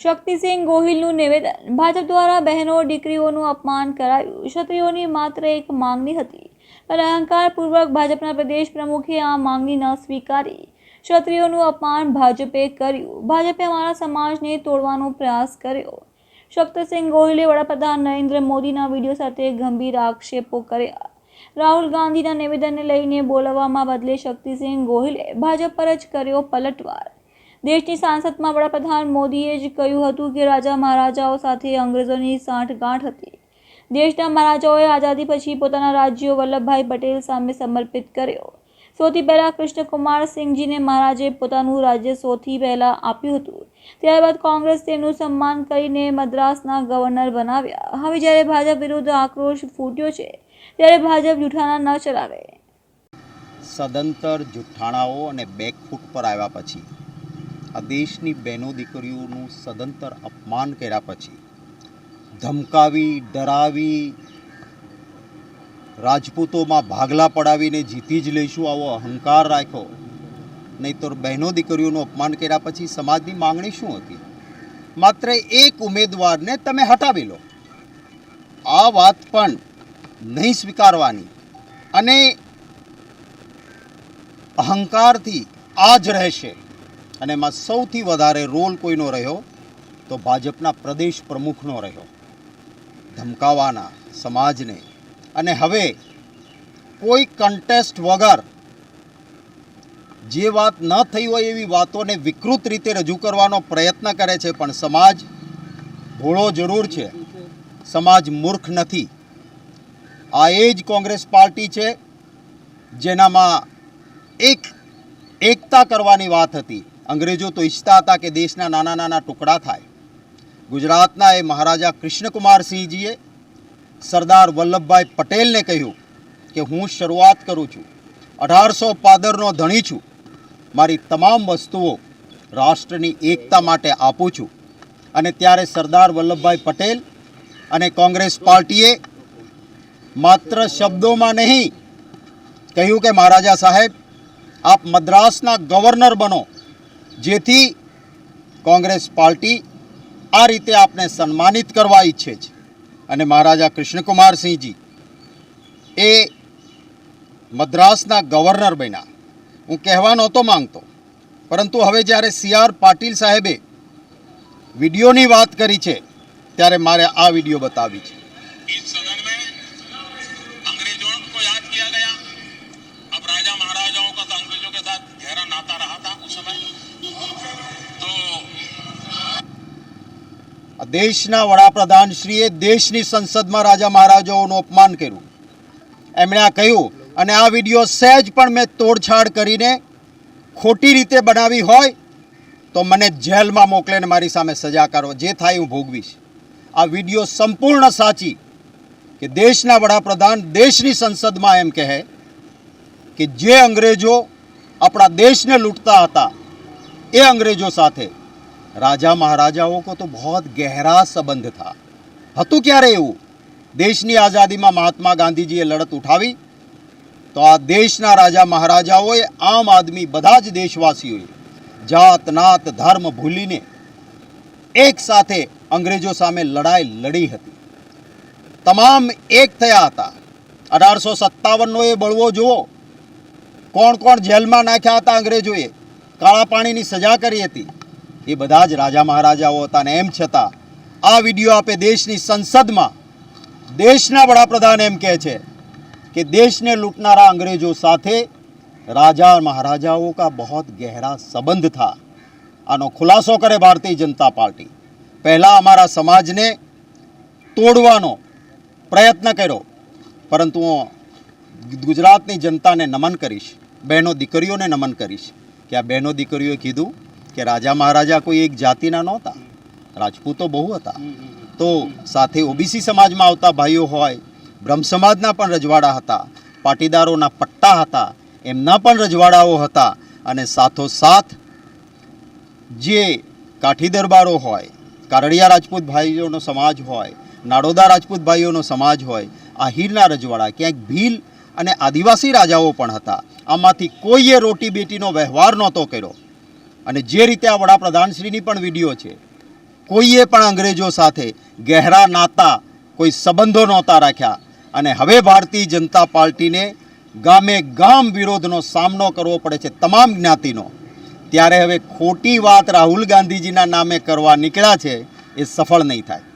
શક્તિસિંહ ગોહિલનું નિવેદન। ભાજપ દ્વારા બહેનો દીકરીઓનું અપમાન કરાયું। ક્ષત્રિયોની માત્ર એક માંગણી હતી, પણ અહંકારપૂર્વક ભાજપના પ્રદેશ પ્રમુખે આ માંગણી ન સ્વીકારી। ક્ષત્રિયોનું અપમાન ભાજપે કર્યું। ભાજપે અમારા સમાજને તોડવાનો પ્રયાસ કર્યો। શક્તિસિંહ ગોહિલે વડાપ્રધાન નરેન્દ્ર મોદીના વિડીયો સાથે ગંભીર આક્ષેપો કર્યા। રાહુલ ગાંધીના નિવેદનને લઈને બોલાવવામાં બદલે શક્તિસિંહ ગોહિલે ભાજપ પર જ કર્યો પલટવાર। દેશની સાંસદમાં વડાપ્રધાન મોદીએ જ કહ્યું હતું કે રાજા મહારાજાઓ સાથે અંગ્રેજોની સાંઠગાંઠ હતી। દેશના મહારાજાઓએ આઝાદી પછી પોતાના રાજ્યો વલ્લભભાઈ પટેલ સામે સમર્પિત કર્યો। સૌથી પહેલા કૃષ્ણકુમાર સિંહજીને મહારાજે પોતાનું રાજ્ય સૌથી પહેલા આપ્યું હતું। ત્યારબાદ કોંગ્રેસ તેમનું સન્માન કરીને મદ્રાસના ગવર્નર બનાવ્યા। હવે જ્યારે ભાજપ વિરુદ્ધ આક્રોશ ફૂટ્યો છે, ત્યારે ભાજપ જૂઠાણા ન ચલાવે। સદંતર જુઠ્ઠાણાઓ અને બેકફૂટ પર આવ્યા પછી, આ દેશની બહેનો દીકરીઓનું સદંતર અપમાન કર્યા પછી, ધમકાવી ડરાવી રાજપૂતોમાં ભાગલા પડાવીને જીતી જ લઈશું આવો અહંકાર રાખ્યો, નહીં તો બહેનો દીકરીઓનું અપમાન કર્યા પછી સમાજની માંગણી શું હતી? માત્ર એક ઉમેદવારને તમે હટાવી લો, આ વાત પણ નહીં સ્વીકારવાની અને અહંકારથી આ જ રહેશે। અને એમાં સૌથી વધારે રોલ કોઈનો રહ્યો તો ભાજપના પ્રદેશ પ્રમુખનો રહ્યો, ધમકાવાના સમાજને। અને હવે કોઈ કન્ટેસ્ટ વગર જે વાત ન થઈ હોય એવી વાતોને વિકૃત રીતે રજૂ કરવાનો પ્રયત્ન કરે છે, પણ સમાજ ભોળો જરૂર છે, સમાજ મૂર્ખ નથી। આ એ જ કોંગ્રેસ પાર્ટી છે જેનામાં એકતા કરવાની વાત હતી। અંગ્રેજો તો ઈચ્છતા હતા કે દેશના નાના નાના ટુકડા થાય। ગુજરાતના એ મહારાજા કૃષ્ણકુમાર સિંહજીએ સરદાર વલ્લભભાઈ પટેલને કહ્યું કે હું શરૂઆત કરું છું, 1815નો ધણી છું, મારી તમામ વસ્તુઓ રાષ્ટ્રની એકતા માટે આપું છું। અને ત્યારે સરદાર વલ્લભભાઈ પટેલ અને કોંગ્રેસ પાર્ટીએ માત્ર શબ્દોમાં નહીં કહ્યું કે મહારાજા સાહેબ આપ મદ્રાસના ગવર્નર બનો, જેથી કોંગ્રેસ પાર્ટી આ રીતે આપને સન્માનિત કરવા ઈચ્છે છે। અને મહારાજા કૃષ્ણકુમાર સિંહજી એ મદ્રાસના ગવર્નર બન્યા। હું કહેવા નહોતો માંગતો, પરંતુ હવે જ્યારે CR પાટીલ સાહેબે વિડીયોની વાત કરી છે, ત્યારે મારે આ વિડીયો બતાવી છે। દેશના વડાપ્રધાનશ્રીએ દેશની સંસદમાં રાજા મહારાજાઓનું અપમાન કર્યું, એમણે આ કહ્યું। અને આ વિડીયો સહેજ પણ મેં તોડછાડ કરીને ખોટી રીતે બનાવી હોય તો મને જેલમાં મોકલીને મારી સામે સજા કરો, જે થાય હું ભોગવીશ। આ વિડીયો સંપૂર્ણ સાચી કે દેશના વડાપ્રધાન દેશની સંસદમાં એમ કહે કે જે અંગ્રેજો આપણા દેશને લૂંટતા હતા એ અંગ્રેજો સાથે राजा महाराजाओं को तो बहुत गहरा संबंध था। હતું ક્યારે એવું? દેશની આઝાદીમાં મહાત્મા ગાંધીજીએ લડત ઉઠાવી તો આ દેશના રાજા મહારાજાઓએ, આમ આદમી, બધા જ દેશવાસીઓએ જાત નાત ધર્મ ભૂલીને એક સાથે અંગ્રેજો સામે લડાઈ લડી હતી। તમામ એક થયા હતા। 1857નો એ બળવો જુઓ, કોણ કોણ જેલમાં નાખ્યા હતા અંગ્રેજોએ, કાળા પાણીની સજા કરી હતી, એ બધા જ રાજા મહારાજાઓ હતા। અને એમ છતાં આ વિડીયો આપે દેશની સંસદમાં દેશના વડાપ્રધાન એમ કહે છે કે દેશને લૂંટનારા અંગ્રેજો સાથે રાજા મહારાજાઓ કા बहुत गहरा संबंध था। આનો ખુલાસો કરે ભારતીય જનતા પાર્ટી। પહેલાં અમારા સમાજને તોડવાનો પ્રયત્ન કર્યો, પરંતુ હું ગુજરાતની જનતાને નમન કરીશ, બહેનો દીકરીઓને નમન કરીશ કે આ બહેનો દીકરીઓએ કીધું કે રાજા મહારાજા કોઈ એક જાતિના નહોતા, રાજપૂતો બહુ હતા। તો સાથે ઓબીસી સમાજમાં આવતા ભાઈઓ હોય, બ્રહ્મ સમાજના પણ રજવાડા હતા, પાટીદારોના પટ્ટા હતા, એમના પણ રજવાડાઓ હતા। અને સાથોસાથ જે કાઠી દરબારો હોય, કારડિયા રાજપૂત ભાઈઓનો સમાજ હોય, નાડોદા રાજપૂત ભાઈઓનો સમાજ હોય, આહિરના રજવાડા, ક્યાંક ભીલ અને આદિવાસી રાજાઓ પણ હતા। આમાંથી કોઈએ રોટી બેટીનો વ્યવહાર નહોતો કર્યો। અને જે રીતે આ વડાપ્રધાનશ્રીની પણ વિડીયો છે કોઈએ પણ અંગ્રેજો સાથે ગહેરા નાતા કોઈ સંબંધો નહોતા રાખ્યા અને હવે ભારતીય જનતા પાર્ટીને ગામે ગામ વિરોધનો સામનો કરવો પડે છે તમામ જ્ઞાતિનો, ત્યારે હવે ખોટી વાત રાહુલ ગાંધીજીના નામે કરવા નીકળ્યા છે એ સફળ નહીં થાય.